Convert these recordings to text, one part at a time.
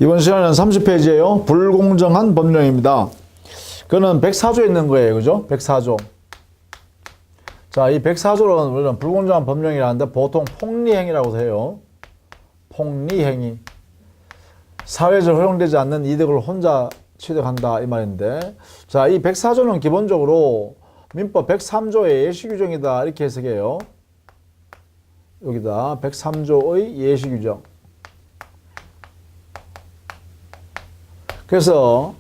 이번 시간은 30페이지예요. 불공정한 법령입니다. 그거는 104조에 있는 거예요. 그죠? 104조. 자, 이 104조는 우리는 불공정한 법령이라는데 보통 폭리행위라고 해요. 폭리행위. 사회적으로 허용되지 않는 이득을 혼자 취득한다 이 말인데, 자, 이 104조는 기본적으로 민법 103조의 예시규정이다 이렇게 해석해요. 여기다 103조의 예시규정. 그래서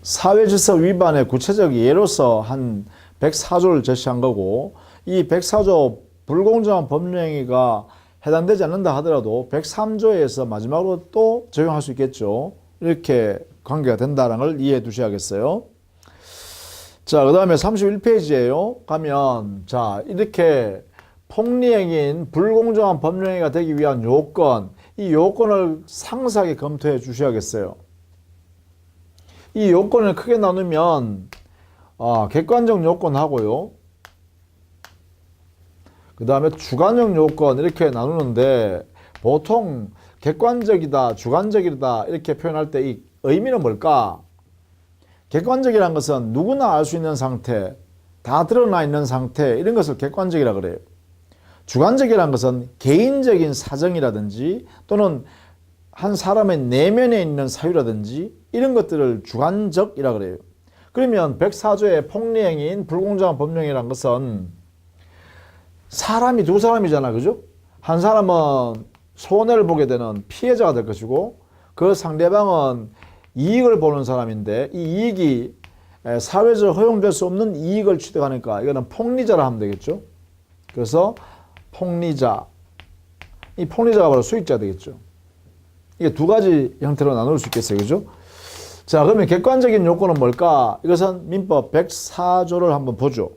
사회질서 위반의 구체적 예로서 한 104조를 제시한 거고, 이 104조 불공정한 법령행위가 해당되지 않는다 하더라도 103조에서 마지막으로 또 적용할 수 있겠죠. 이렇게 관계가 된다는 걸 이해해 두셔야겠어요. 자, 그 다음에 31페이지에요. 가면, 자, 이렇게 폭리행위인 불공정한 법령행위가 되기 위한 요건, 이 요건을 상세하게 검토해 주셔야겠어요. 이 요건을 크게 나누면 객관적 요건하고요, 그 다음에 주관적 요건 이렇게 나누는데, 보통 객관적이다, 주관적이다 이렇게 표현할 때 이 의미는 뭘까? 객관적이라는 것은 누구나 알 수 있는 상태, 다 드러나 있는 상태, 이런 것을 객관적이라 그래요. 주관적이라는 것은 개인적인 사정이라든지 또는 한 사람의 내면에 있는 사유라든지 이런 것들을 주관적이라 그래요. 그러면 104조의 폭리행위인 불공정한 법령이라는 것은 사람이 두 사람이잖아, 그죠? 한 사람은 손해를 보게 되는 피해자가 될 것이고, 그 상대방은 이익을 보는 사람인데, 이 이익이 사회적으로 허용될 수 없는 이익을 취득하니까 이거는 폭리자라 하면 되겠죠. 그래서 폭리자, 이 폭리자가 바로 수익자 되겠죠. 이게 두 가지 형태로 나눌 수 있겠어요, 그죠? 자, 그러면 객관적인 요건은 뭘까? 이것은 민법 104조를 한번 보죠.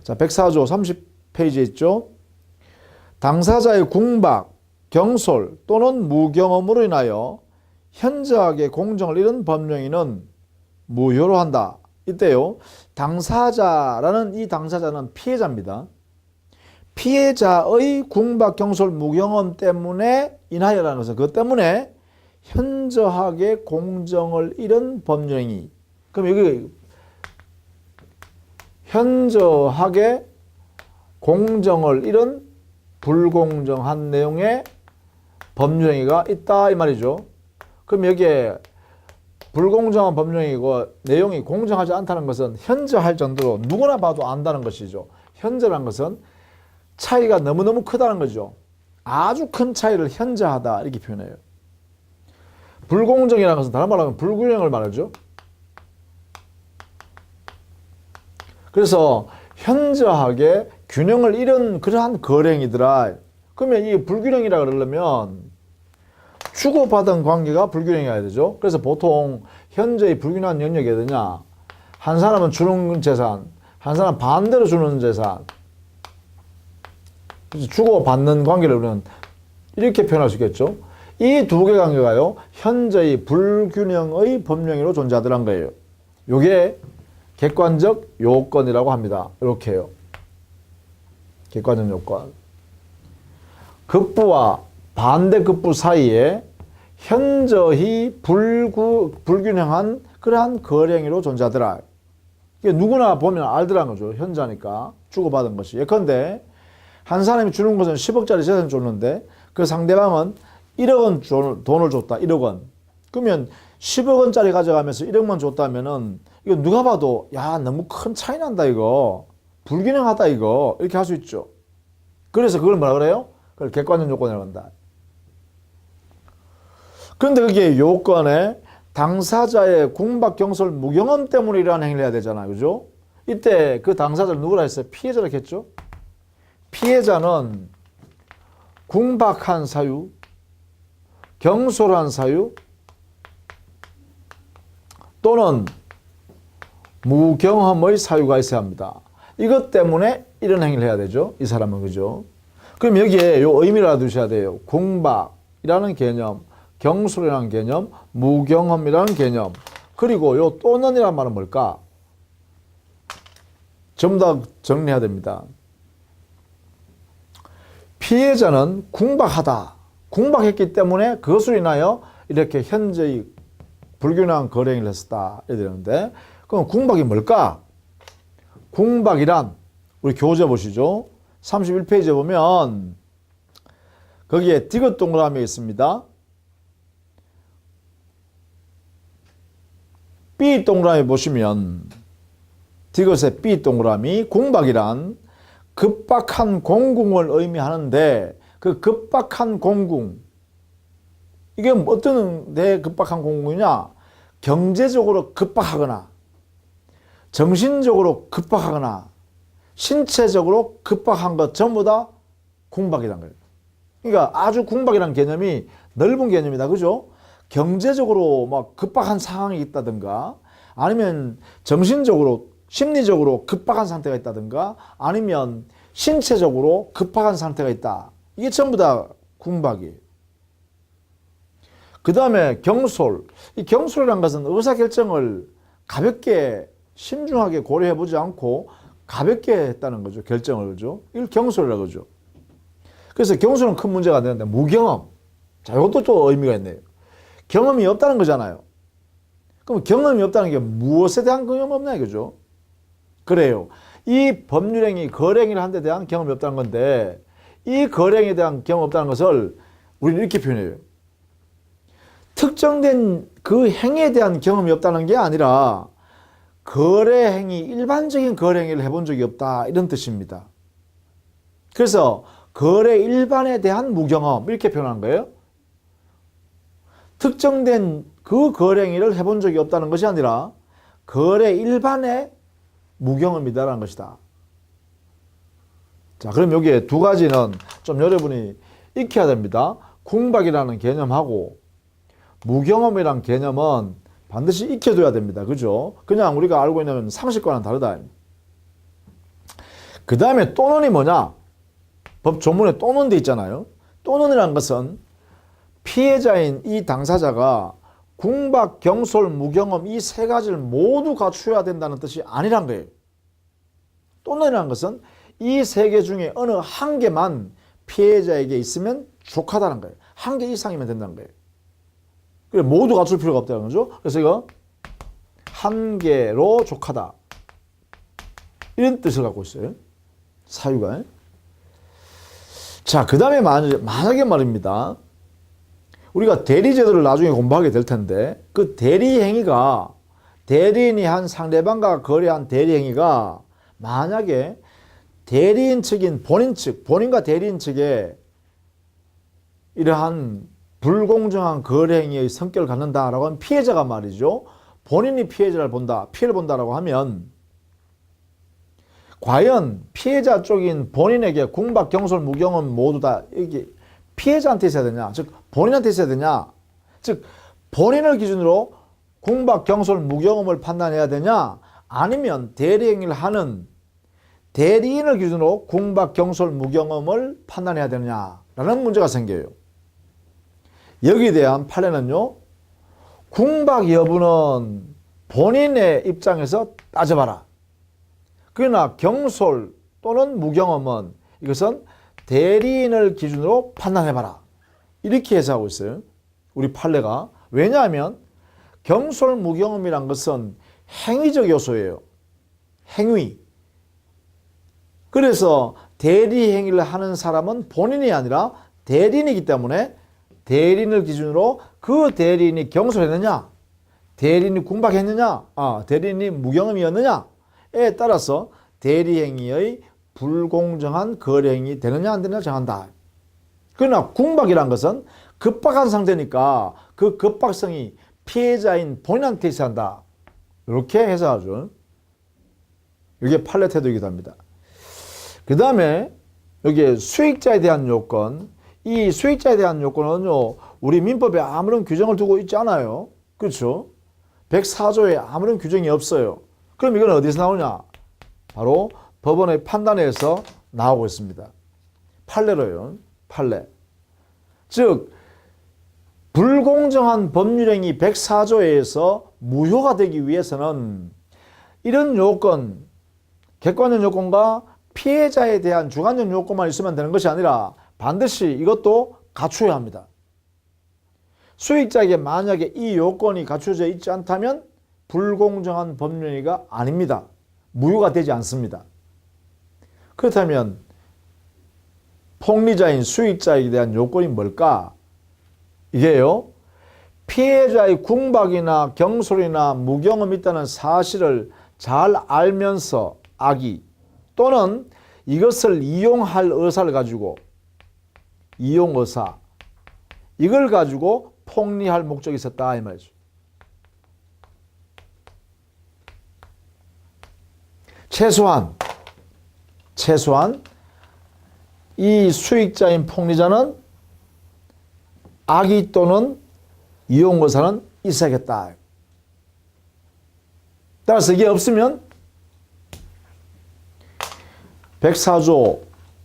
자, 104조 30페이지에 있죠. 당사자의 궁박, 경솔 또는 무경험으로 인하여 현저하게 공정을 잃은 법령위는 무효로 한다. 이때요, 당사자라는 이 당사자는 피해자입니다. 피해자의 궁박, 경솔, 무경험 때문에 인하여라는 것은 그것 때문에 현저하게 공정을 잃은 법령이. 그럼 여기 현저하게 공정을 잃은 불공정한 내용의 법령위가 있다 이 말이죠. 그럼 여기에 불공정한 법령이고 내용이 공정하지 않다는 것은 현저할 정도로 누구나 봐도 안다는 것이죠. 현저란 것은 차이가 너무너무 크다는 거죠. 아주 큰 차이를 현저하다 이렇게 표현해요. 불공정이라는 것은 다른 말로 하면 불균형을 말하죠. 그래서 현저하게 균형을 잃은 그러한 거래행위더라. 그러면 이 불균형이라 그러려면 주고받은 관계가 불균형이어야 되죠. 그래서 보통 현재의 불균형한 영역이 어디냐? 한 사람은 주는 재산, 한 사람은 반대로 주는 재산. 주고받는 관계를 우리는 이렇게 표현할 수 있겠죠. 이 두 개 관계가요, 현재의 불균형의 법령위로 존재하더란 거예요. 이게 객관적 요건이라고 합니다. 이렇게 해요. 객관적 요건. 급부와 반대급부 사이에 현저히 불균형한 그러한 거래행위로 존재하더라. 이게 누구나 보면 알더라는 거죠. 현저하니까 주고받은 것이. 예컨대 한 사람이 주는 것은 10억짜리 재산을 줬는데 그 상대방은 1억 원 돈을 줬다. 1억 원. 그러면 10억 원짜리 가져가면서 1억만 줬다면은 이거 누가 봐도 야, 너무 큰 차이 난다 이거. 불균형하다 이거. 이렇게 할 수 있죠. 그래서 그걸 뭐라 그래요? 그걸 객관적 요건이라고 한다. 그런데 그게 요건에 당사자의 궁박, 경솔, 무경험 때문에 이러한 행위를 해야 되잖아요. 그죠? 이때 그 당사자를 누구라 했어요? 피해자라 했죠? 피해자는 궁박한 사유, 경솔한 사유 또는 무경험의 사유가 있어야 합니다. 이것 때문에 이런 행위를 해야 되죠. 이 사람은. 그죠? 그럼 여기에 요 의미를 알아두셔야 돼요. 궁박이라는 개념, 경솔이라는 개념, 무경험이라는 개념, 그리고 요 또는이라는 말은 뭘까? 전부 다 정리해야 됩니다. 피해자는 궁박하다. 궁박했기 때문에 그것으로 인하여 이렇게 현재의 불균형한 거래행위를 했었다. 이렇게 되는데, 그럼 궁박이 뭘까? 궁박이란, 우리 교재 보시죠. 31페이지에 보면, 거기에 디귿 동그라미 있습니다. B 동그라미 보시면, 디귿의 B 동그라미, 궁박이란 급박한 공궁을 의미하는데, 그 급박한 공궁, 이게 어떤 데 급박한 공궁이냐? 경제적으로 급박하거나, 정신적으로 급박하거나, 신체적으로 급박한 것 전부 다 궁박이란 거예요. 그러니까 아주 궁박이라는 개념이 넓은 개념이다. 그죠? 경제적으로 막 급박한 상황이 있다든가, 아니면 정신적으로, 심리적으로 급박한 상태가 있다든가, 아니면 신체적으로 급박한 상태가 있다. 이게 전부 다 궁박이에요. 그 다음에 경솔. 이 경솔이라는 것은 의사결정을 가볍게 신중하게 고려해보지 않고 가볍게 했다는 거죠. 결정을. 그죠? 이걸 경솔이라고 그러죠. 그래서 경솔은 큰 문제가 안 되는데, 무경험. 자, 이것도 또 의미가 있네요. 경험이 없다는 거잖아요. 그럼 경험이 없다는 게 무엇에 대한 경험이 없냐 이거죠. 그래요. 이 법률행위, 거래행위를 한 데 대한 경험이 없다는 건데, 이 거래행위에 대한 경험 없다는 것을 우리는 이렇게 표현해요. 특정된 그 행위에 대한 경험이 없다는 게 아니라 거래행위, 일반적인 거래행위를 해본 적이 없다 이런 뜻입니다. 그래서 거래 일반에 대한 무경험 이렇게 표현한 거예요. 특정된 그 거래행위를 해본 적이 없다는 것이 아니라 거래 일반의 무경험이다라는 것이다. 자, 그럼 여기에 두 가지는 좀 여러분이 익혀야 됩니다. 궁박이라는 개념하고 무경험이라는 개념은 반드시 익혀둬야 됩니다. 그죠? 그냥 우리가 알고 있는 상식과는 다르다. 그 다음에 또는이 뭐냐? 법 조문에 또는 돼 있잖아요. 또는이라는 것은 피해자인 이 당사자가 궁박, 경솔, 무경험 이 세 가지를 모두 갖추어야 된다는 뜻이 아니란 거예요. 또는이라는 것은 이 세 개 중에 어느 한 개만 피해자에게 있으면 족하다는 거예요. 한 개 이상이면 된다는 거예요. 그래, 모두 갖출 필요가 없다는 거죠. 그래서 이거 한 개로 족하다. 이런 뜻을 갖고 있어요. 사유가. 자, 그 다음에 만약에 말입니다. 우리가 대리제도를 나중에 공부하게 될 텐데, 그 대리행위가, 대리인이 한 상대방과 거래한 대리행위가 만약에 대리인 측인 본인 측, 본인과 대리인 측에 이러한 불공정한 거래행위의 성격을 갖는다라고 하면 피해자가 말이죠. 본인이 피해자를 본다, 피해를 본다라고 하면 과연 피해자 쪽인 본인에게 궁박, 경솔, 무경험 모두 다 이게 피해자한테 있어야 되냐, 즉 본인한테 있어야 되냐, 즉 본인을 기준으로 궁박, 경솔, 무경험을 판단해야 되냐, 아니면 대리행위를 하는 대리인을 기준으로 궁박, 경솔, 무경험을 판단해야 되느냐라는 문제가 생겨요. 여기에 대한 판례는요, 궁박 여부는 본인의 입장에서 따져봐라. 그러나 경솔 또는 무경험은 이것은 대리인을 기준으로 판단해봐라. 이렇게 해석하고 있어요. 우리 판례가. 왜냐하면 경솔, 무경험이란 것은 행위적 요소예요. 행위. 그래서 대리행위를 하는 사람은 본인이 아니라 대리인이기 때문에 대리인을 기준으로 그 대리인이 경솔했느냐, 대리인이 궁박했느냐, 대리인이 무경험이었느냐에 따라서 대리행위의 불공정한 거래행위 되느냐 안 되느냐 정한다. 그러나 궁박이란 것은 급박한 상태니까 그 급박성이 피해자인 본인한테 있어야 한다. 이렇게 해석하죠. 이게 판례 태도이기도 합니다. 그 다음에 여기에 수익자에 대한 요건, 이 수익자에 대한 요건은요, 우리 민법에 아무런 규정을 두고 있지 않아요. 그렇죠? 104조에 아무런 규정이 없어요. 그럼 이건 어디서 나오냐? 바로 법원의 판단에서 나오고 있습니다. 판례로요. 판례. 즉 불공정한 법률행위 104조에서 무효가 되기 위해서는 이런 요건, 객관적 요건과 피해자에 대한 주관적 요건만 있으면 되는 것이 아니라 반드시 이것도 갖춰야 합니다. 수익자에게 만약에 이 요건이 갖춰져 있지 않다면 불공정한 법령행위가 아닙니다. 무효가 되지 않습니다. 그렇다면 폭리자인 수익자에게 대한 요건이 뭘까? 이게요, 피해자의 궁박이나 경솔이나 무경험이 있다는 사실을 잘 알면서 악의 또는 이것을 이용할 의사를 가지고 이용 의사 이걸 가지고 폭리할 목적이 있었다 이 말이죠. 최소한 이 수익자인 폭리자는 악의 또는 이용 의사는 있어야겠다. 따라서 이게 없으면 104조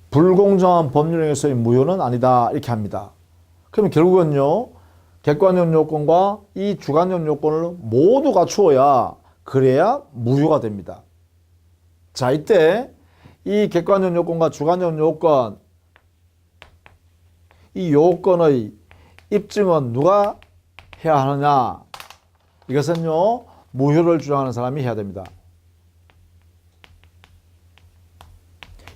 불공정한 법률행위에서의 무효는 아니다 이렇게 합니다. 그러면 결국은요, 객관적 요건과 이 주관적 요건을 모두 갖추어야 그래야 무효가 됩니다. 자, 이때 이 객관적 요건과 주관적 요건, 이 요건의 입증은 누가 해야 하느냐? 이것은요, 무효를 주장하는 사람이 해야 됩니다.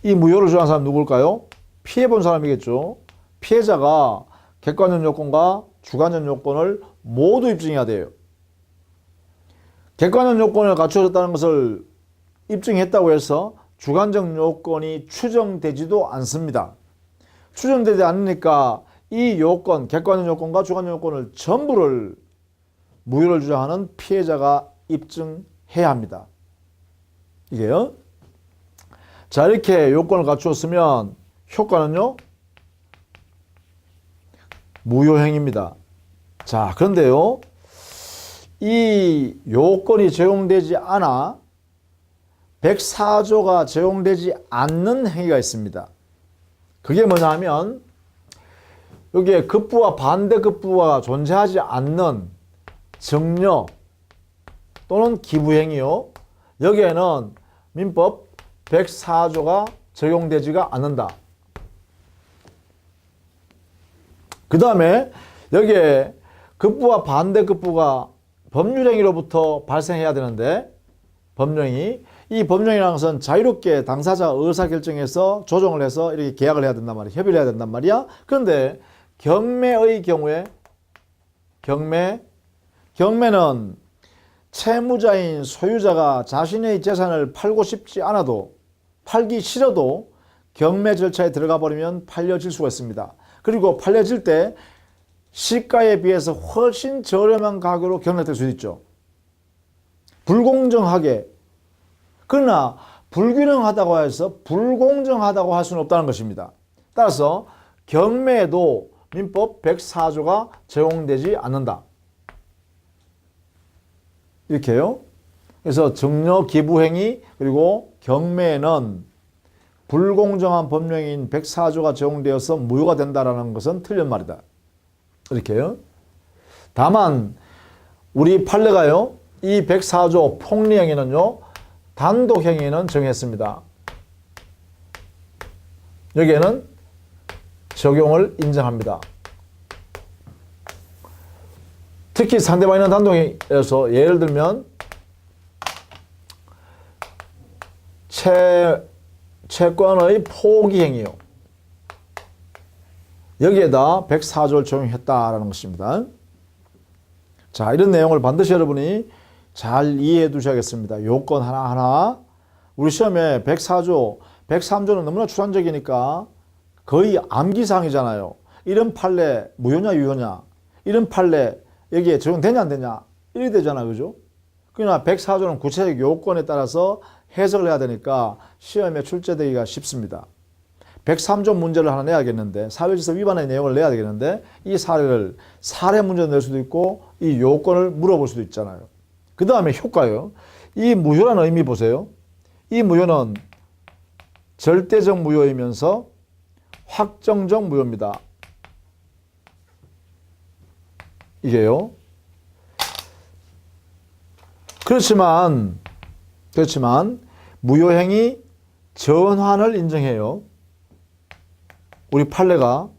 이 무효를 주장하는 사람은 누굴까요? 피해본 사람이겠죠. 피해자가 객관적 요건과 주관적 요건을 모두 입증해야 돼요. 객관적 요건을 갖추어졌다는 것을 입증했다고 해서 주관적 요건이 추정되지도 않습니다. 추정되지 않으니까 이 요건, 객관적 요건과 주관적 요건을 전부를 무효를 주장하는 피해자가 입증해야 합니다. 이게요. 자, 이렇게 요건을 갖추었으면 효과는요, 무효행위입니다. 자, 그런데요, 이 요건이 적용되지 않아 104조가 적용되지 않는 행위가 있습니다. 그게 뭐냐 하면 여기에 급부와 반대급부가 존재하지 않는 증여 또는 기부행위요. 여기에는 민법 104조가 적용되지가 않는다. 그 다음에 여기에 급부와 반대급부가 법률행위로부터 발생해야 되는데 법령이 이 법령이라는 것은 자유롭게 당사자가 의사결정해서 조정을 해서 이렇게 계약을 해야 된단 말이야. 협의를 해야 된단 말이야. 그런데 경매의 경우에 경매는 채무자인 소유자가 자신의 재산을 팔고 싶지 않아도 팔기 싫어도 경매 절차에 들어가 버리면 팔려질 수가 있습니다. 그리고 팔려질 때 시가에 비해서 훨씬 저렴한 가격으로 경락될 수 있죠. 불공정하게. 그러나 불균형하다고 해서 불공정하다고 할 수는 없다는 것입니다. 따라서 경매에도 민법 104조가 적용되지 않는다. 이렇게요. 그래서 증여 기부행위 그리고 경매에는 불공정한 법령인 104조가 적용되어서 무효가 된다는 것은 틀린 말이다. 이렇게요. 다만 우리 판례가요, 이 104조 폭리행위는요, 단독행위는 정했습니다. 여기에는 적용을 인정합니다. 특히 상대방이 있는 단독행위에서 예를 들면 채권의 포기행위요. 여기에다 104조를 적용했다라는 것입니다. 자, 이런 내용을 반드시 여러분이 잘 이해해 두셔야겠습니다. 요건 하나하나. 우리 시험에 104조, 103조는 너무나 추상적이니까 거의 암기사항이잖아요. 이런 판례 무효냐 유효냐, 이런 판례 여기에 적용되냐 안 되냐 이렇게 되잖아요. 그죠? 그러나 104조는 구체적 요건에 따라서 해석을 해야 되니까 시험에 출제되기가 쉽습니다. 103조 문제를 하나 내야겠는데, 사회질서 위반의 내용을 내야 되겠는데 이 사례를 사례 문제로 낼 수도 있고 이 요건을 물어볼 수도 있잖아요. 그 다음에 효과요. 이 무효라는 의미 보세요. 이 무효는 절대적 무효이면서 확정적 무효입니다. 이게요. 그렇지만 무효행위 전환을 인정해요. 우리 판례가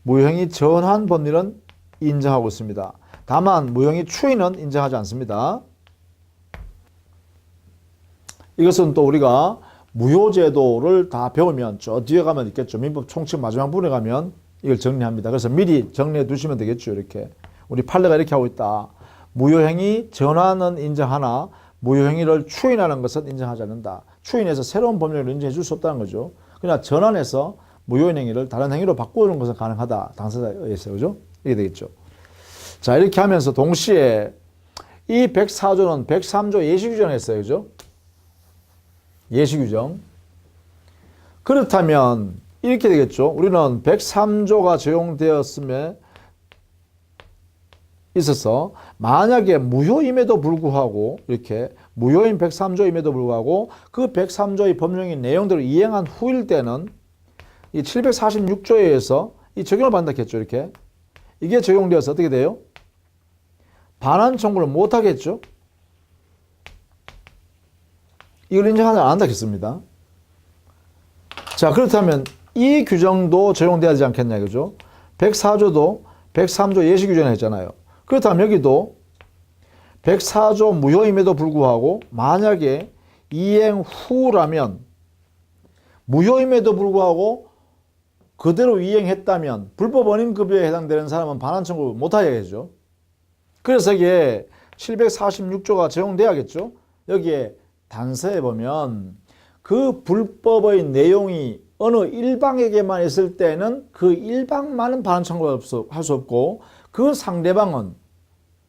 무효행위 전환 법리는 인정하고 있습니다. 다만 무형의 추인은 인정하지 않습니다. 이것은 또 우리가 무효제도를 다 배우면 저 뒤에 가면 있겠죠. 민법 총칙 마지막 부분에 가면 이걸 정리합니다. 그래서 미리 정리해 두시면 되겠죠. 이렇게 우리 판례가 이렇게 하고 있다. 무효행위 전환은 인정하나 무효행위를 추인하는 것은 인정하지 않는다. 추인해서 새로운 법령을 인정해 줄 수 없다는 거죠. 그러나 전환해서 무효인 행위를 다른 행위로 바꾸는 것은 가능하다. 당사자에 의해서. 그죠? 이게 되겠죠. 자, 이렇게 하면서 동시에 이 104조는 103조 예시규정을 했어요. 그죠? 예시규정. 그렇다면 이렇게 되겠죠. 우리는 103조가 적용되었음에 있어서 만약에 무효임에도 불구하고 이렇게 무효인 103조임에도 불구하고 그 103조의 법령인 내용들을 이행한 후일 때는 이 746조에 의해서 이 적용을 받는다 했죠. 이렇게. 이게 적용되어서 어떻게 돼요? 반환 청구를 못 하겠죠. 이걸 인정하지 않는다 했습니다. 자, 그렇다면 이 규정도 적용돼야 되지 않겠냐 이거죠. 104조도 103조 예시 규정을 했잖아요. 그렇다면 여기도 104조 무효임에도 불구하고 만약에 이행 후라면 무효임에도 불구하고 그대로 이행했다면 불법 원인급여에 해당되는 사람은 반환 청구 못하겠죠. 그래서 이게 746조가 적용돼야겠죠. 여기에 단서에 보면 그 불법의 내용이 어느 일방에게만 있을 때는 그 일방만은 반환 청구할 수 없고 그 상대방은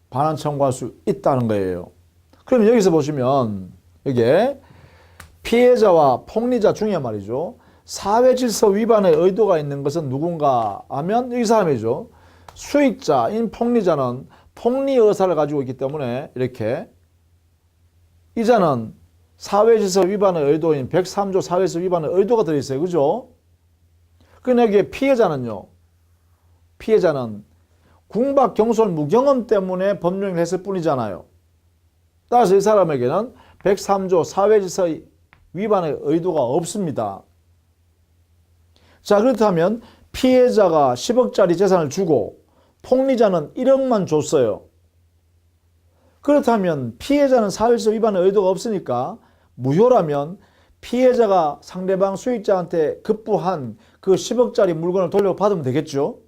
반환 청구할 수 있다는 거예요. 그럼 여기서 보시면 이게 피해자와 폭리자 중에 말이죠. 사회질서 위반의 의도가 있는 것은 누군가 하면 이 사람이죠. 수익자인 폭리자는 폭리 의사를 가지고 있기 때문에 이렇게 이자는 사회질서 위반의 의도인 103조 사회질서 위반의 의도가 들어있어요. 그죠? 그런데 여기에 피해자는요. 피해자는 궁박 경솔 무경험 때문에 법령을 했을 뿐이잖아요. 따라서 이 사람에게는 103조 사회질서 위반의 의도가 없습니다. 자, 그렇다면 피해자가 10억짜리 재산을 주고 폭리자는 1억만 줬어요. 그렇다면 피해자는 사회질서 위반의 의도가 없으니까 무효라면 피해자가 상대방 수익자한테 급부한 그 10억짜리 물건을 돌려받으면 되겠죠.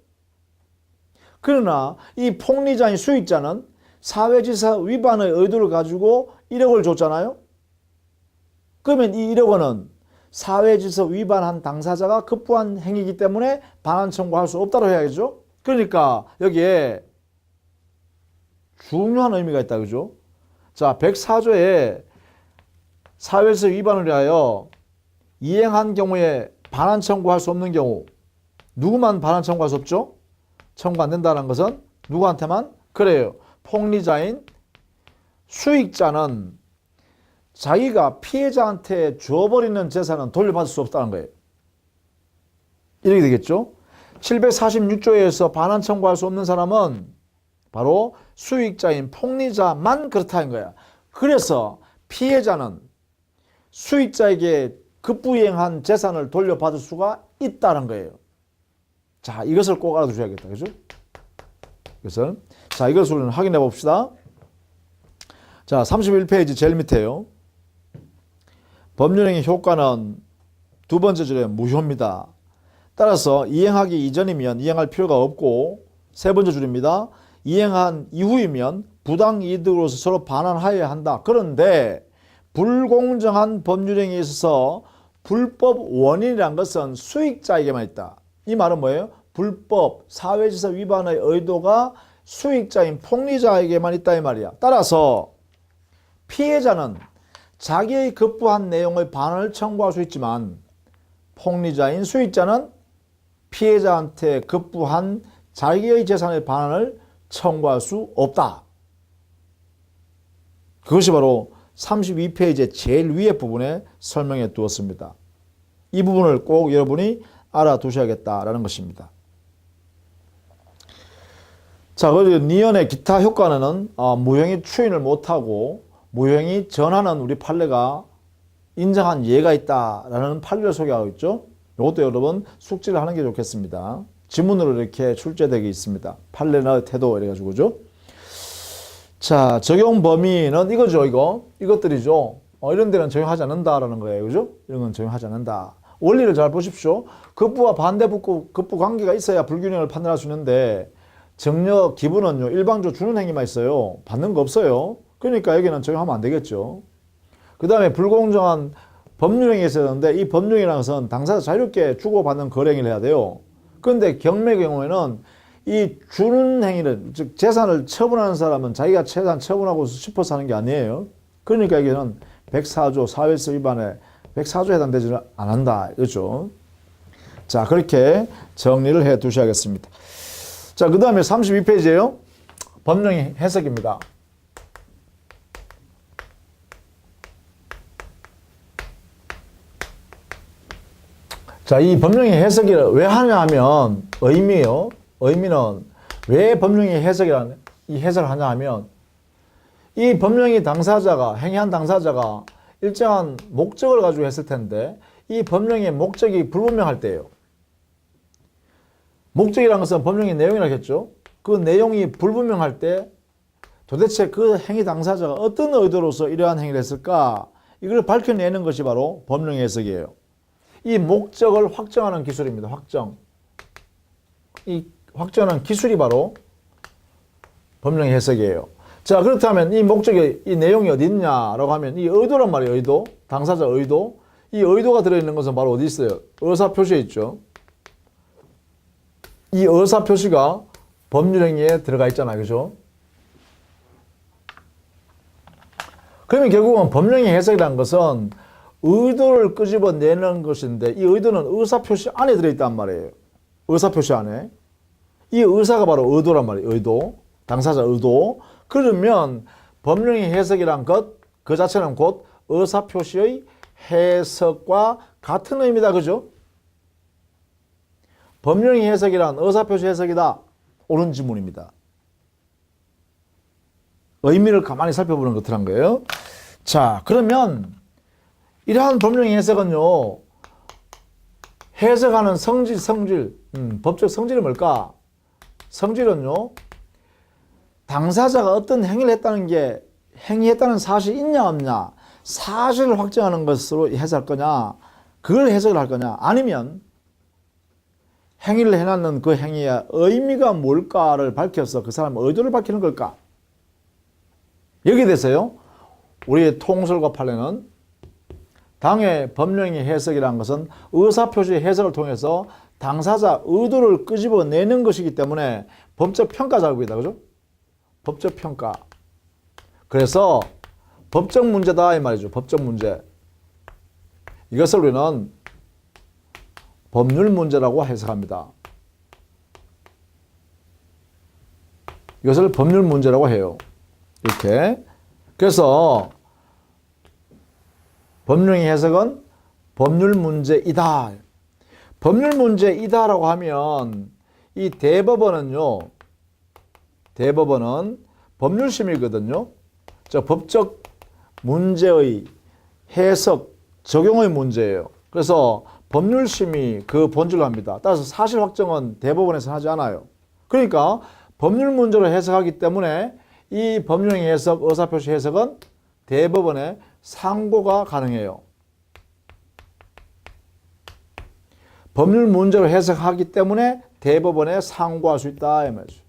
그러나 이 폭리자인 수익자는 사회질서 위반의 의도를 가지고 1억을 줬잖아요. 그러면 이 1억 원은 사회질서 위반한 당사자가 급부한 행위이기 때문에 반환 청구할 수 없다고 해야겠죠. 그러니까 여기에 중요한 의미가 있다. 그죠? 자, 104조에 사회질서 위반을 위하여 이행한 경우에 반환 청구할 수 없는 경우 누구만 반환 청구할 수 없죠? 청구 안 된다는 것은 누구한테만? 그래요. 폭리자인 수익자는 자기가 피해자한테 줘버리는 재산은 돌려받을 수 없다는 거예요. 이렇게 되겠죠? 746조에서 반환 청구할 수 없는 사람은 바로 수익자인 폭리자만 그렇다는 거야. 그래서 피해자는 수익자에게 급부이행한 재산을 돌려받을 수가 있다는 거예요. 자, 이것을 꼭 알아두셔야겠다. 그죠? 자, 이것을 확인해 봅시다. 자, 31페이지 제일 밑에요. 법률행위 효과는 두 번째 줄에 무효입니다. 따라서 이행하기 이전이면 이행할 필요가 없고 세 번째 줄입니다. 이행한 이후이면 부당이득으로서 서로 반환하여야 한다. 그런데 불공정한 법률행위에 있어서 불법 원인이란 것은 수익자에게만 있다. 이 말은 뭐예요? 불법 사회질서 위반의 의도가 수익자인 폭리자에게만 있다 이 말이야. 따라서 피해자는 자기의 급부한 내용의 반환을 청구할 수 있지만 폭리자인 수익자는 피해자한테 급부한 자기의 재산의 반환을 청구할 수 없다. 그것이 바로 32페이지의 제일 위에 부분에 설명해 두었습니다. 이 부분을 꼭 여러분이 알아두셔야겠다라는 것입니다. 자, 그리고 니언의 기타 효과는 무효행위 추인을 못하고 무효행위 전환은 우리 판례가 인정한 예가 있다라는 판례를 소개하고 있죠. 이것도 여러분 숙지를 하는 게 좋겠습니다. 지문으로 이렇게 출제되어 있습니다. 판례나 태도 이래가지고 그죠? 자, 적용 범위는 이거죠, 이것들이죠. 이런 데는 적용하지 않는다라는 거예요, 그죠? 이런 건 적용하지 않는다. 원리를 잘 보십시오. 급부와 반대급부 관계가 있어야 불균형을 판단할 수 있는데 정력, 기부는요, 일방적으로 주는 행위만 있어요. 받는 거 없어요. 그러니까 여기는 적용하면 안 되겠죠. 그 다음에 불공정한 법률행위가 있어야 되는데 이 법률행위라는 것은 당사자 자유롭게 주고받는 거래행위를 해야 돼요. 그런데 경매의 경우에는 이 주는 행위를, 즉 재산을 처분하는 사람은 자기가 재산 처분하고 싶어서 하는 게 아니에요. 그러니까 여기는 104조 사회서 위반에 104조에 해당되지는 않는다. 그렇죠? 자, 그렇게 정리를 해 두셔야겠습니다. 자, 그 다음에 32페이지에요. 법령의 해석입니다. 자, 이 법령의 해석을 왜 하냐 하면 의미예요. 의미는 왜 법령의 해석이라는 이 해석을 하냐 하면 이 법령의 당사자가 행위한 당사자가 일정한 목적을 가지고 했을 텐데 이 법령의 목적이 불분명할 때예요. 목적이라는 것은 법령의 내용이라고 했죠. 그 내용이 불분명할 때 도대체 그 행위 당사자가 어떤 의도로서 이러한 행위를 했을까? 이걸 밝혀내는 것이 바로 법령의 해석이에요. 이 목적을 확정하는 기술입니다. 확정. 이 확정하는 기술이 바로 법령의 해석이에요. 자, 그렇다면 이 목적의 이 내용이 어디 있냐라고 하면 이 의도란 말이에요. 의도. 당사자 의도. 이 의도가 들어있는 것은 바로 어디 있어요? 의사표시에 있죠. 이 의사표시가 법률행위에 들어가 있잖아요. 그죠? 그러면 결국은 법령의 해석이라는 것은 의도를 끄집어내는 것인데 이 의도는 의사표시 안에 들어있단 말이에요. 의사표시 안에. 이 의사가 바로 의도란 말이에요. 의도. 당사자 의도. 그러면 법령의 해석이란 것, 그 자체는 곧 의사표시의 해석과 같은 의미다. 그죠? 법령의 해석이란 의사표시 해석이다. 옳은 지문입니다. 의미를 가만히 살펴보는 것들한 거예요. 자, 그러면 이러한 법령의 해석은요, 해석하는 성질, 법적 성질이 뭘까? 성질은요, 당사자가 어떤 행위를 했다는 게 행위했다는 사실이 있냐 없냐, 사실을 확정하는 것으로 해석할 거냐, 그걸 해석을 할 거냐, 아니면 행위를 해놨는 그 행위의 의미가 뭘까를 밝혀서 그 사람의 의도를 밝히는 걸까? 여기에 대해서요, 우리의 통설과 판례는 당의 법령의 해석이라는 것은 의사표시의 해석을 통해서 당사자 의도를 끄집어내는 것이기 때문에 법적 평가작업이다. 그죠? 법적 평가. 그래서 법적 문제다 이 말이죠. 법적 문제. 이것을 우리는 법률 문제라고 해석합니다. 이것을 법률 문제라고 해요. 이렇게. 그래서 법령의 해석은 법률 문제이다. 법률 문제이다라고 하면 이 대법원은요. 대법원은 법률심이거든요. 법적 문제의 해석, 적용의 문제예요. 그래서 법률심이 그 본질로 합니다. 따라서 사실 확정은 대법원에서 하지 않아요. 그러니까 법률 문제로 해석하기 때문에 이 법령의 해석, 의사표시 해석은 대법원의 상고가 가능해요. 법률 문제로 해석하기 때문에 대법원에 상고할 수 있다 이 말이죠.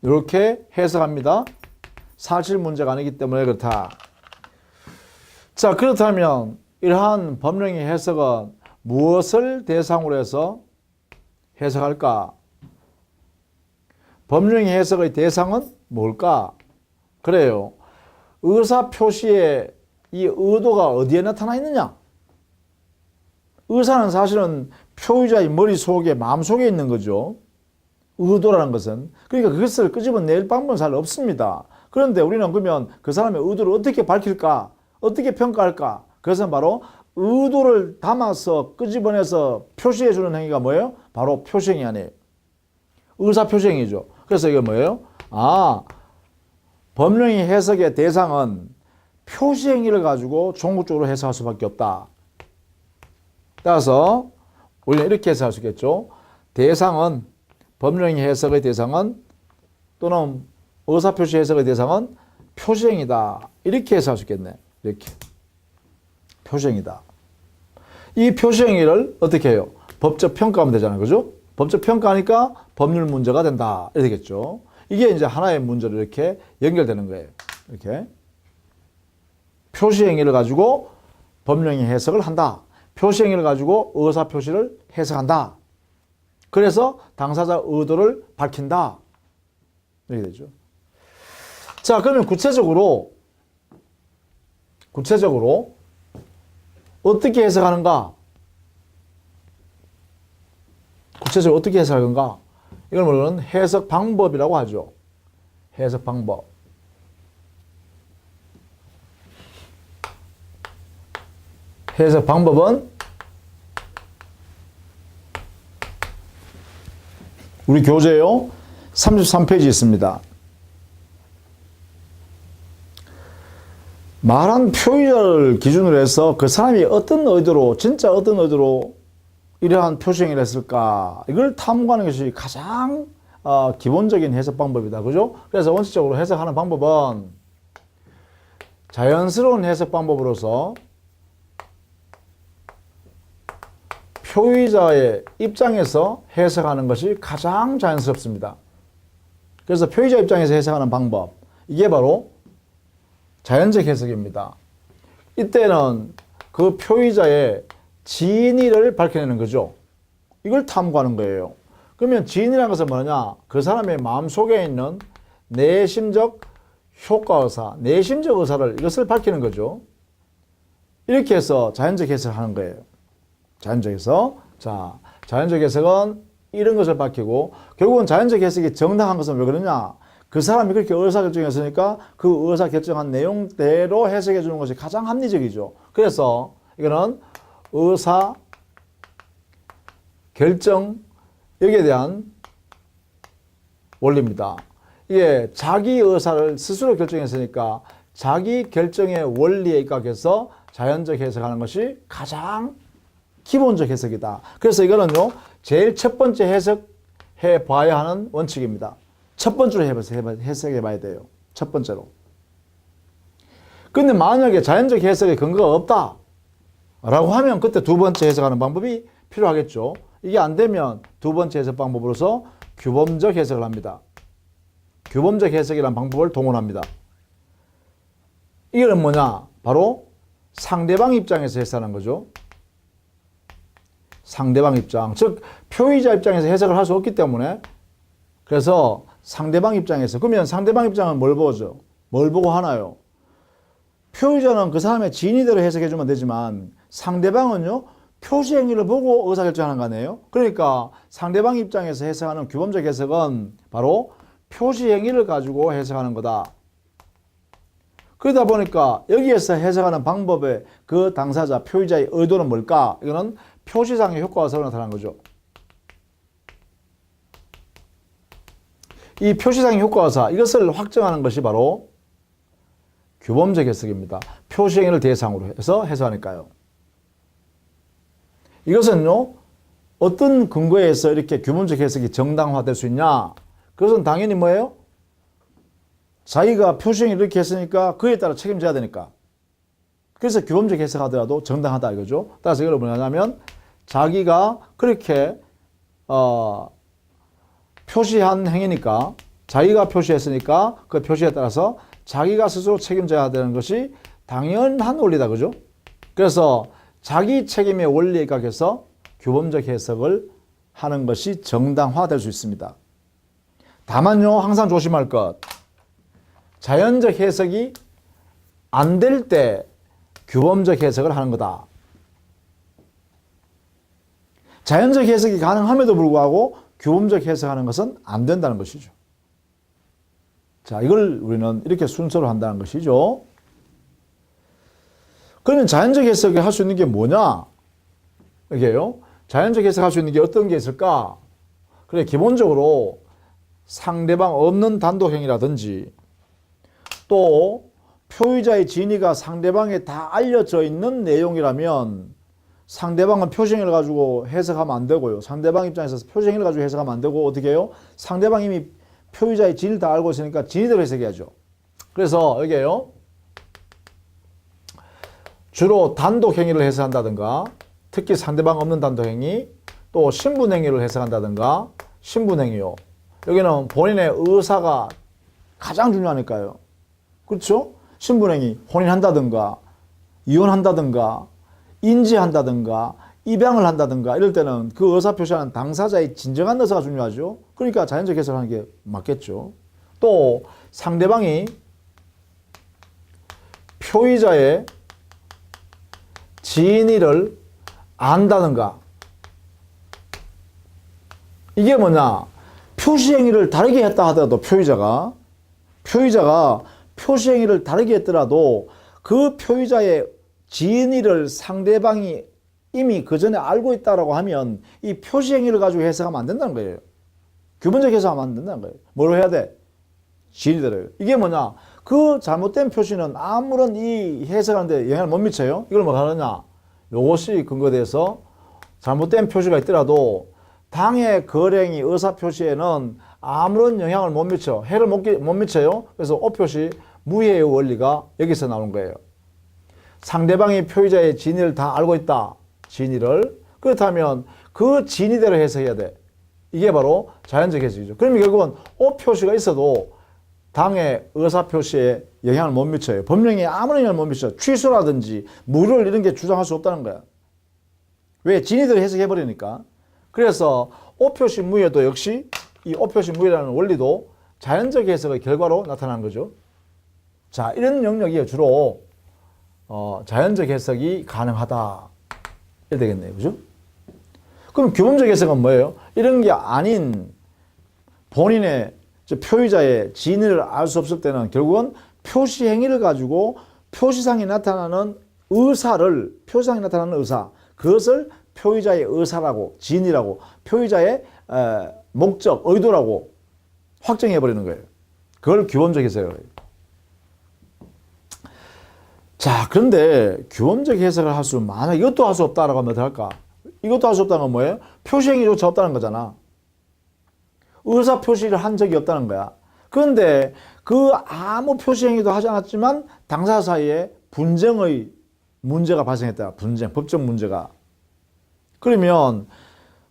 이렇게 해석합니다. 사실 문제가 아니기 때문에 그렇다. 자, 그렇다면 이러한 법령의 해석은 무엇을 대상으로 해서 해석할까? 법령의 해석의 대상은 뭘까? 그래요. 의사표시의 이 의도가 어디에 나타나 있느냐? 의사는 사실은 표의자의 머릿속에, 마음속에 있는 거죠. 의도라는 것은. 그러니까 그것을 끄집어낼 방법은 잘 없습니다. 그런데 우리는 그러면 그 사람의 의도를 어떻게 밝힐까? 어떻게 평가할까? 그것은 바로 의도를 담아서 끄집어내서 표시해주는 행위가 뭐예요? 바로 표시행위 아니에요. 의사표시행위죠. 그래서 이게 뭐예요? 법령의 해석의 대상은 표시행위를 가지고 종국적으로 해석할 수밖에 없다. 따라서 우리는 이렇게 해석할 수 있겠죠. 대상은, 법령의 해석의 대상은 또는 의사표시 해석의 대상은 표시행위다. 이렇게 해석할 수 있겠네. 이렇게. 표시행위다. 이 표시행위를 어떻게 해요? 법적 평가하면 되잖아요. 그죠? 법적 평가하니까 법률 문제가 된다. 이렇게 되겠죠. 이게 이제 하나의 문제로 이렇게 연결되는 거예요. 이렇게. 표시행위를 가지고 법령의 해석을 한다. 표시행위를 가지고 의사표시를 해석한다. 그래서 당사자 의도를 밝힌다. 이렇게 되죠. 자, 그러면 구체적으로 어떻게 해석하는가? 구체적으로 어떻게 해석할 건가? 이걸 우리는 해석 방법이라고 하죠. 해석 방법. 해석 방법은 우리 교재요 33페이지 있습니다. 말한 표의자를 기준으로 해서 그 사람이 어떤 의도로, 진짜 어떤 의도로 이러한 표시행위를 했을까, 이걸 탐구하는 것이 가장 기본적인 해석 방법이다. 그죠? 그래서 원칙적으로 해석하는 방법은 자연스러운 해석 방법으로서 표의자의 입장에서 해석하는 것이 가장 자연스럽습니다. 그래서 표의자 입장에서 해석하는 방법, 이게 바로 자연적 해석입니다. 이때는 그 표의자의 진위를 밝혀내는 거죠. 이걸 탐구하는 거예요. 그러면 진위라는 것은 뭐냐? 그 사람의 마음속에 있는 내심적 효과의사, 내심적 의사를, 이것을 밝히는 거죠. 이렇게 해서 자연적 해석을 하는 거예요. 자연적 해석. 자, 자연적 해석은 이런 것을 밝히고, 결국은 자연적 해석이 정당한 것은 왜 그러냐? 그 사람이 그렇게 의사결정했으니까 그 의사결정한 내용대로 해석해 주는 것이 가장 합리적이죠. 그래서 이거는 의사 결정, 여기에 대한 원리입니다. 이게 자기 의사를 스스로 결정했으니까 자기 결정의 원리에 입각해서 자연적 해석하는 것이 가장 기본적 해석이다. 그래서 이거는요, 제일 첫 번째 해석해 봐야 하는 원칙입니다. 첫 번째로 해석해 봐야 돼요. 첫 번째로. 근데 만약에 자연적 해석의 근거가 없다 라고 하면 그때 두 번째 해석하는 방법이 필요하겠죠. 이게 안 되면 두 번째 해석 방법으로서 규범적 해석을 합니다. 규범적 해석이라는 방법을 동원합니다. 이거는 뭐냐? 바로 상대방 입장에서 해석하는 거죠. 상대방 입장, 즉 표의자 입장에서 해석을 할 수 없기 때문에, 그래서 상대방 입장에서, 그러면 상대방 입장은 뭘 보죠? 뭘 보고 하나요? 표의자는 그 사람의 진위대로 해석해 주면 되지만 상대방은요, 표시 행위를 보고 의사결정하는 거 아니에요? 그러니까 상대방 입장에서 해석하는 규범적 해석은 바로 표시 행위를 가지고 해석하는 거다. 그러다 보니까 여기에서 해석하는 방법의 그 당사자, 표의자의 의도는 뭘까? 이거는 표시상의 효과가 나타나는 거죠. 이 표시상의 효과사, 이것을 확정하는 것이 바로 규범적 해석입니다. 표시행위를 대상으로 해서 해석하니까요. 이것은요, 어떤 근거에서 이렇게 규범적 해석이 정당화될 수 있냐? 그것은 당연히 뭐예요? 자기가 표시행위를 이렇게 했으니까 그에 따라 책임져야 되니까. 그래서 규범적 해석하더라도 정당하다 이거죠. 따라서 이걸 뭐냐면 자기가 그렇게 표시한 행위니까, 자기가 표시했으니까 그 표시에 따라서 자기가 스스로 책임져야 되는 것이 당연한 원리다. 그죠? 그래서 자기 책임의 원리에 입각해서 규범적 해석을 하는 것이 정당화될 수 있습니다. 다만요, 항상 조심할 것, 자연적 해석이 안 될 때 규범적 해석을 하는 거다. 자연적 해석이 가능함에도 불구하고 규범적 해석하는 것은 안 된다는 것이죠. 자, 이걸 우리는 이렇게 순서로 한다는 것이죠. 그러면 자연적 해석을 할 수 있는 게 뭐냐? 이게요. 자연적 해석할 수 있는 게 어떤 게 있을까? 그래, 기본적으로 상대방 없는 단독행위라든지 또 표의자의 진위가 상대방에 다 알려져 있는 내용이라면 상대방은 표시행위를 가지고 해석하면 안 되고요. 상대방 입장에서 표시행위를 가지고 해석하면 안 되고 어떻게 해요? 상대방이 이미 표의자의 진을 다 알고 있으니까 진의대로 해석해야죠. 그래서 여기에요. 주로 단독행위를 해석한다든가 특히 상대방 없는 단독행위 또 신분행위를 해석한다든가 신분행위요. 여기는 본인의 의사가 가장 중요하니까요. 그렇죠? 신분행위, 혼인한다든가 이혼한다든가 인지한다든가 입양을 한다든가 이럴 때는 그 의사 표시하는 당사자의 진정한 의사가 중요하죠. 그러니까 자연적 해석을 하는 게 맞겠죠. 또 상대방이 표의자의 진위를 안다든가 이게 뭐냐? 표시행위를 다르게 했다 하더라도 표의자가 표시행위를 다르게 했더라도 그 표의자의 진위를 상대방이 이미 그 전에 알고 있다라고 하면 이 표시행위를 가지고 해석하면 안 된다는 거예요. 규범적 해석하면 안 된다는 거예요. 뭘 해야 돼? 진위대로. 이게 뭐냐? 그 잘못된 표시는 아무런 이 해석하는데 영향을 못 미쳐요. 이걸 뭐 하느냐? 요것이 근거돼서 잘못된 표시가 있더라도 당해 거래행위 의사표시에는 아무런 영향을 못 미쳐. 해를 못 미쳐요. 그래서 오표시 무해의 원리가 여기서 나오는 거예요. 상대방이 표의자의 진위를 다 알고 있다. 진위를. 그렇다면 그 진위대로 해석해야 돼. 이게 바로 자연적 해석이죠. 그러면 결국은 오표시가 있어도 당의 의사표시에 영향을 못 미쳐요. 법령에 아무런 영향을 못 미쳐. 취소라든지 무효를 이런 게 주장할 수 없다는 거야. 왜? 진위대로 해석해버리니까. 그래서 오표시 무효도 역시 이 오표시 무효라는 원리도 자연적 해석의 결과로 나타나는 거죠. 자, 이런 영역이 주로 자연적 해석이 가능하다. 이렇게 되겠네요. 그죠? 그럼 규범적 해석은 뭐예요? 이런 게 아닌 본인의 표의자의 진위를 알 수 없을 때는 결국은 표시 행위를 가지고 표시상에 나타나는 의사를, 표시상에 나타나는 의사, 그것을 표의자의 의사라고, 진위라고, 표의자의 목적, 의도라고 확정해버리는 거예요. 그걸 규범적 해석이라고 해요. 자, 그런데 규범적 해석을 할 수, 만약 이것도 할 수 없다라고 하면 어떡할까? 이것도 할 수 없다는 건 뭐예요? 표시행위조차 없다는 거잖아. 의사 표시를 한 적이 없다는 거야. 그런데 그 아무 표시행위도 하지 않았지만 당사자 사이에 분쟁의 문제가 발생했다. 분쟁, 법적 문제가. 그러면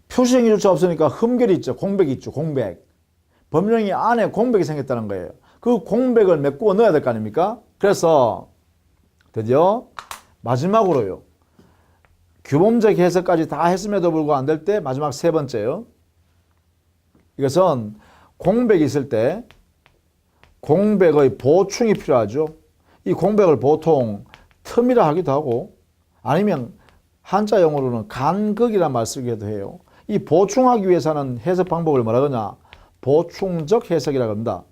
표시행위조차 없으니까 흠결이 있죠. 공백이 있죠. 공백. 법령이 안에 공백이 생겼다는 거예요. 그 공백을 메꾸어 넣어야 될 거 아닙니까? 그래서 드디어 마지막으로요. 규범적 해석까지 다 했음에도 불구하고 안 될 때 마지막 세 번째요. 이것은 공백이 있을 때 공백의 보충이 필요하죠. 이 공백을 보통 틈이라 하기도 하고 아니면 한자 용어로는 간극이라는 말 쓰기도 해요. 이 보충하기 위해서는 해석 방법을 뭐라 그러냐? 보충적 해석이라고 합니다.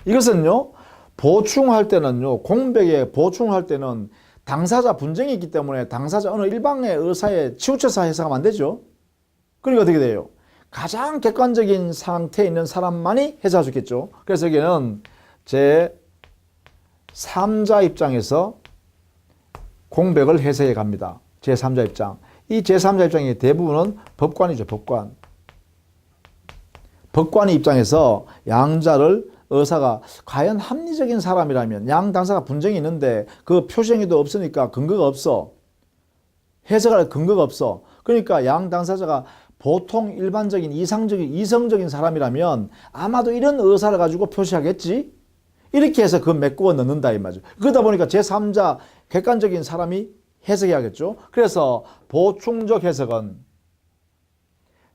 이것은요. 보충할 때는요. 공백에 보충할 때는 당사자 분쟁이 있기 때문에 당사자 어느 일방의 의사에 치우쳐서 해석하면 안 되죠. 그러니까 어떻게 돼요? 가장 객관적인 상태에 있는 사람만이 해석할 수 있겠죠. 그래서 여기는 제 3자 입장에서 공백을 해석해 갑니다. 제 3자 입장. 이 제 3자 입장의 대부분은 법관이죠. 법관. 법관의 입장에서 양자를 의사가 과연 합리적인 사람이라면 양 당사가 분쟁이 있는데 그 표시행위도 없으니까 근거가 없어. 해석할 근거가 없어. 그러니까 양 당사자가 보통 일반적인 이성적인 사람이라면 아마도 이런 의사를 가지고 표시하겠지? 이렇게 해서 그 메꾸어 넣는다 이 말이죠. 그러다 보니까 제3자 객관적인 사람이 해석해야겠죠. 그래서 보충적 해석은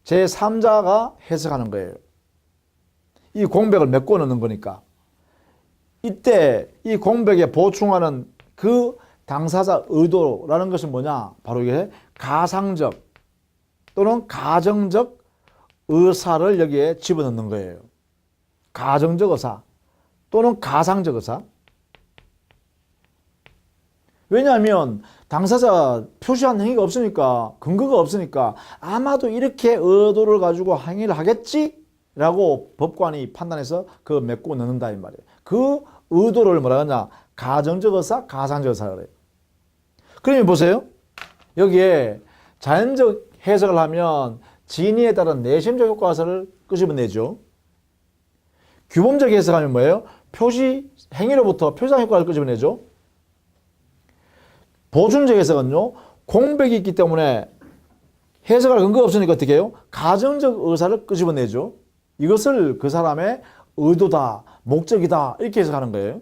제3자가 해석하는 거예요. 이 공백을 메꿔 넣는 거니까. 이때 이 공백에 보충하는 그 당사자 의도라는 것은 뭐냐? 바로 이게 가상적 또는 가정적 의사를 여기에 집어넣는 거예요. 가정적 의사 또는 가상적 의사. 왜냐하면 당사자 표시한 행위가 없으니까, 근거가 없으니까 아마도 이렇게 의도를 가지고 행위를 하겠지? 라고 법관이 판단해서 그 메꾸고 넣는다 이 말이에요. 그 의도를 뭐라 하냐? 가정적 의사, 가상적 의사라 그래요. 그러면 보세요. 여기에 자연적 해석을 하면 진위에 따른 내심적 효과를 끄집어내죠. 규범적 해석하면 뭐예요? 표시 행위로부터 표상 효과를 끄집어내죠. 보충적 해석은요, 공백이 있기 때문에 해석할 근거가 없으니까 어떻게 해요? 가정적 의사를 끄집어내죠. 이것을 그 사람의 의도다, 목적이다 이렇게 해석하는 거예요.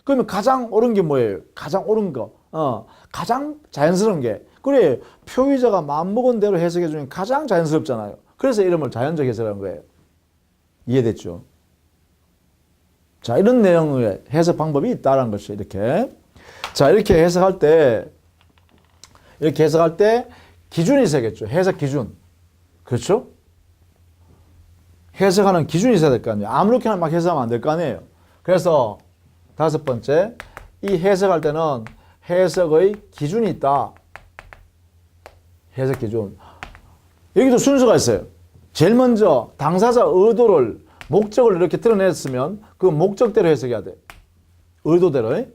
그러면 가장 옳은 게 뭐예요? 가장 옳은 거, 가장 자연스러운 게, 그래 표의자가 마음먹은 대로 해석해 주면 가장 자연스럽잖아요. 그래서 이름을 자연적 해석이라는 거예요. 이해됐죠? 자, 이런 내용의 해석 방법이 있다는 것이 이렇게. 자, 이렇게 해석할 때 기준이 있어야겠죠. 해석 기준. 그렇죠? 해석하는 기준이 있어야 될 거 아니에요. 아무렇게나 막 해석하면 안 될 거 아니에요. 그래서 다섯 번째, 이 해석할 때는 해석의 기준이 있다. 해석 기준. 여기도 순서가 있어요. 제일 먼저 당사자 의도를, 목적을 이렇게 드러냈으면 그 목적대로 해석해야 돼. 의도대로.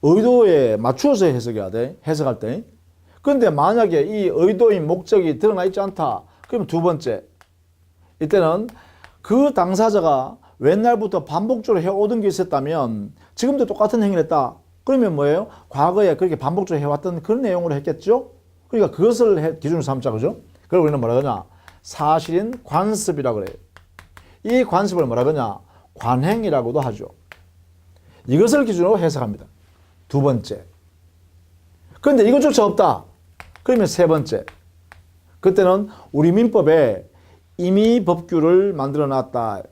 의도에 맞추어서 해석해야 돼. 해석할 때. 그런데 만약에 이 의도인 목적이 드러나 있지 않다. 그러면 두 번째. 이때는 그 당사자가 옛날부터 반복적으로 해오던 게 있었다면 지금도 똑같은 행위를 했다. 그러면 뭐예요? 과거에 그렇게 반복적으로 해왔던 그런 내용으로 했겠죠? 그러니까 그것을 기준으로 삼자, 그죠? 그걸 우리는 뭐라 그러냐? 사실인 관습이라고 그래요. 이 관습을 뭐라 그러냐? 관행이라고도 하죠. 이것을 기준으로 해석합니다. 두 번째. 그런데 이것조차 없다. 그러면 세 번째. 그때는 우리 민법에 임의법규를 만들어 놨다.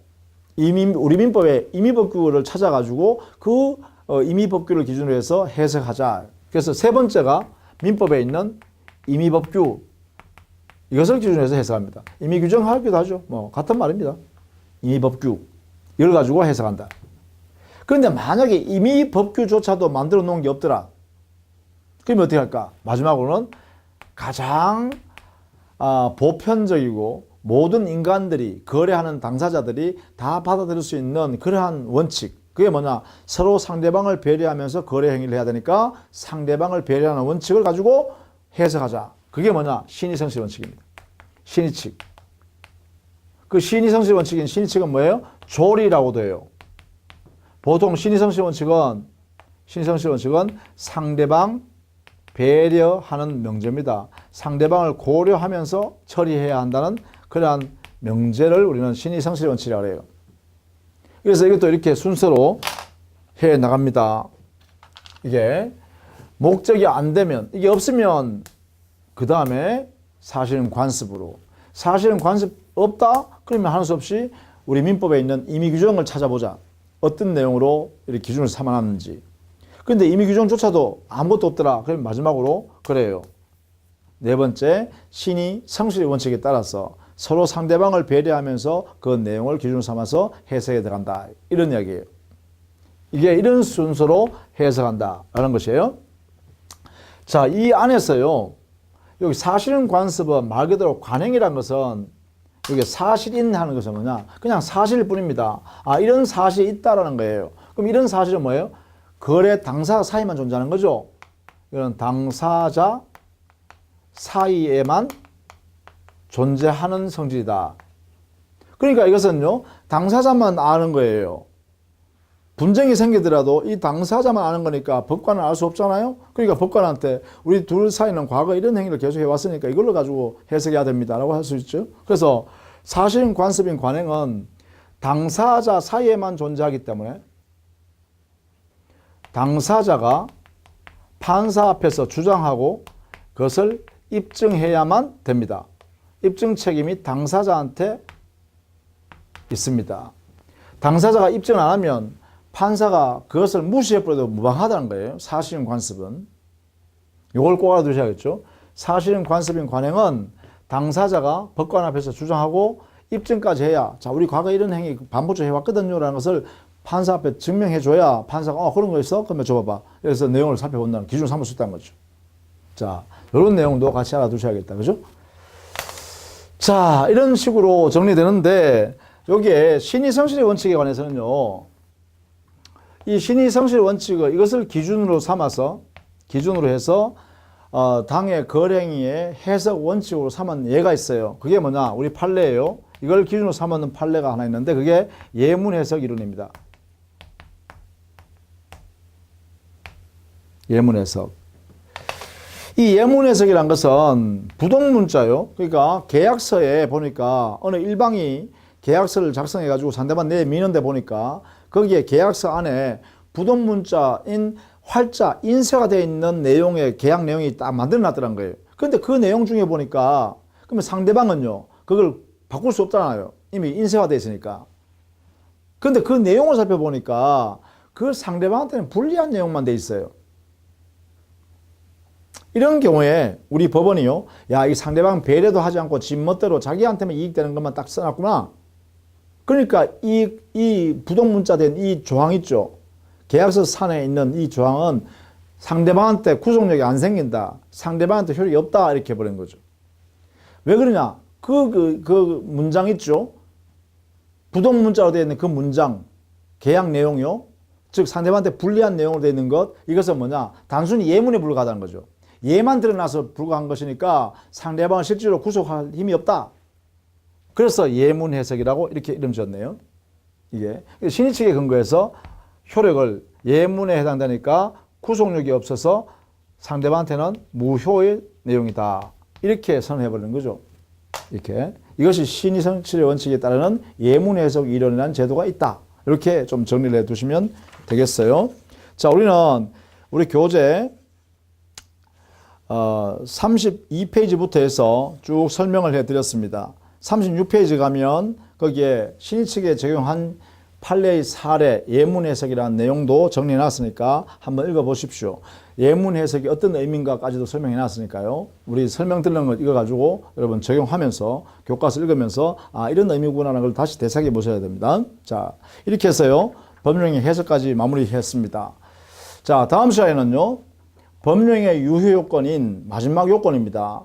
우리 민법에 임의법규를 찾아가지고 그 임의법규를 기준으로 해서 해석하자. 그래서 세 번째가 민법에 있는 임의법규. 이것을 기준으로 해서 해석합니다. 임의규정하기도 하죠. 뭐 같은 말입니다. 임의법규. 이걸 가지고 해석한다. 그런데 만약에 임의법규조차도 만들어 놓은 게 없더라. 그러면 어떻게 할까? 마지막으로는 가장 보편적이고 모든 인간들이 거래하는 당사자들이 다 받아들일 수 있는 그러한 원칙. 그게 뭐냐? 서로 상대방을 배려하면서 거래 행위를 해야 되니까 상대방을 배려하는 원칙을 가지고 해석하자. 그게 뭐냐? 신의성실 원칙입니다. 신의칙. 그 신의성실 원칙인 신의칙은 뭐예요? 조리라고도 해요. 보통 신의성실 원칙은 상대방 배려하는 명제입니다. 상대방을 고려하면서 처리해야 한다는 그러한 명제를 우리는 신의성실 원칙이라고 해요. 그래서 이것도 이렇게 순서로 해 나갑니다. 이게 목적이 안 되면, 이게 없으면 그 다음에 사실은 관습으로. 사실은 관습 없다? 그러면 할 수 없이 우리 민법에 있는 임의규정을 찾아보자. 어떤 내용으로 이렇게 기준을 삼아놨는지. 그런데 임의규정조차도 아무것도 없더라. 그러면 마지막으로 그래요. 네 번째, 신의 성실의 원칙에 따라서 서로 상대방을 배려하면서 그 내용을 기준으로 삼아서 해석에 들어간다. 이런 이야기예요. 이게 이런 순서로 해석한다라는 것이에요. 자, 이 안에서요. 여기 사실은 관습은 말 그대로 관행이라는 것은 여기 사실인 하는 것은 뭐냐? 그냥 사실일 뿐입니다. 아, 이런 사실이 있다라는 거예요. 그럼 이런 사실은 뭐예요? 거래 당사자 사이만 존재하는 거죠. 이런 당사자 사이에만 존재하는 성질이다. 그러니까 이것은요, 당사자만 아는 거예요. 분쟁이 생기더라도 이 당사자만 아는 거니까 법관은 알 수 없잖아요. 그러니까 법관한테 우리 둘 사이는 과거에 이런 행위를 계속 해왔으니까 이걸로 가지고 해석해야 됩니다라고 할 수 있죠. 그래서 사실인 관습인 관행은 당사자 사이에만 존재하기 때문에 당사자가 판사 앞에서 주장하고 그것을 입증해야만 됩니다. 입증 책임이 당사자한테 있습니다. 당사자가 입증을 안 하면 판사가 그것을 무시해버려도 무방하다는 거예요. 사실인 관습은. 이걸 꼭 알아두셔야겠죠. 사실인 관습인 관행은 당사자가 법관 앞에서 주장하고 입증까지 해야, 자, 우리 과거에 이런 행위 반복적으로 해왔거든요 라는 것을 판사 앞에 증명해줘야 판사가 그런 거 있어? 그러면 줘봐봐. 그래서 내용을 살펴본다는 기준을 삼을 수 있다는 거죠. 자, 이런 내용도 같이 알아두셔야겠다. 그죠? 자, 이런 식으로 정리되는데 여기에 신의성실의 원칙에 관해서는요. 이 신의성실 원칙을 이것을 기준으로 삼아서 기준으로 해서 당의 거래행위의 해석 원칙으로 삼은 예가 있어요. 그게 뭐냐? 우리 판례예요. 이걸 기준으로 삼는 판례가 하나 있는데 그게 예문 해석 이론입니다. 예문 해석. 이 예문 해석이란 것은 부동문자요. 그러니까 계약서에 보니까 어느 일방이 계약서를 작성해 가지고 상대방 내미는데 보니까 거기에 계약서 안에 부동문자인 활자 인쇄가 되어 있는 내용의 계약 내용이 딱 만들어 놨더란 거예요. 근데 그 내용 중에 보니까 그러면 상대방은요 그걸 바꿀 수 없잖아요. 이미 인쇄가 되어 있으니까. 근데 그 내용을 살펴보니까 그 상대방한테는 불리한 내용만 돼 있어요. 이런 경우에 우리 법원이요, 야, 이 상대방 배려도 하지 않고 지 멋대로 자기한테만 이익되는 것만 딱 써놨구나. 그러니까 이 부동문자된 이 조항 있죠. 계약서 산에 있는 이 조항은 상대방한테 구속력이 안 생긴다. 상대방한테 효력이 없다. 이렇게 해버린 거죠. 왜 그러냐? 그 문장 있죠. 부동문자로 되어 있는 그 문장, 계약 내용이요. 즉 상대방한테 불리한 내용으로 되어 있는 것, 이것은 뭐냐? 단순히 예문에 불과하다는 거죠. 예만 드러나서 불과한 것이니까 상대방을 실제로 구속할 힘이 없다. 그래서 예문 해석이라고 이렇게 이름 지었네요. 이게 신의 측에 근거해서 효력을 예문에 해당되니까 구속력이 없어서 상대방한테는 무효의 내용이다. 이렇게 선언해버리는 거죠. 이렇게. 이것이 신의 성질의 원칙에 따르는 예문 해석 이론이라는 제도가 있다. 이렇게 좀 정리를 해두시면 되겠어요. 자, 우리 교재 32페이지부터 해서 쭉 설명을 해드렸습니다. 36페이지 가면 거기에 신의 측에 적용한 판례의 사례, 예문 해석이라는 내용도 정리해 놨으니까 한번 읽어보십시오. 예문 해석이 어떤 의미인가까지도 설명해 놨으니까요. 우리 설명 들은 거 이거 가지고 여러분 적용하면서 교과서 읽으면서 아, 이런 의미구나라는 걸 다시 되새겨 보셔야 됩니다. 자, 이렇게 해서요. 법령의 해석까지 마무리했습니다. 자, 다음 시간에는요. 법령의 유효 요건인 마지막 요건입니다.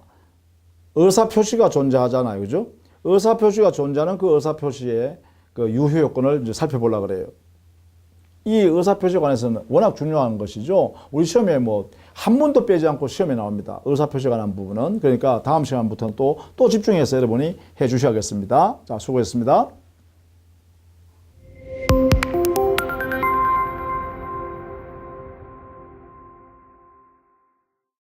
의사표시가 존재하잖아요. 그죠? 의사표시가 존재하는 그 의사표시의 그 유효 요건을 이제 살펴보려고 그래요. 이 의사표시에 관해서는 워낙 중요한 것이죠. 우리 시험에 뭐 한 번도 빼지 않고 시험에 나옵니다. 의사표시에 관한 부분은. 그러니까 다음 시간부터는 또 집중해서 여러분이 해 주셔야겠습니다. 자, 수고했습니다.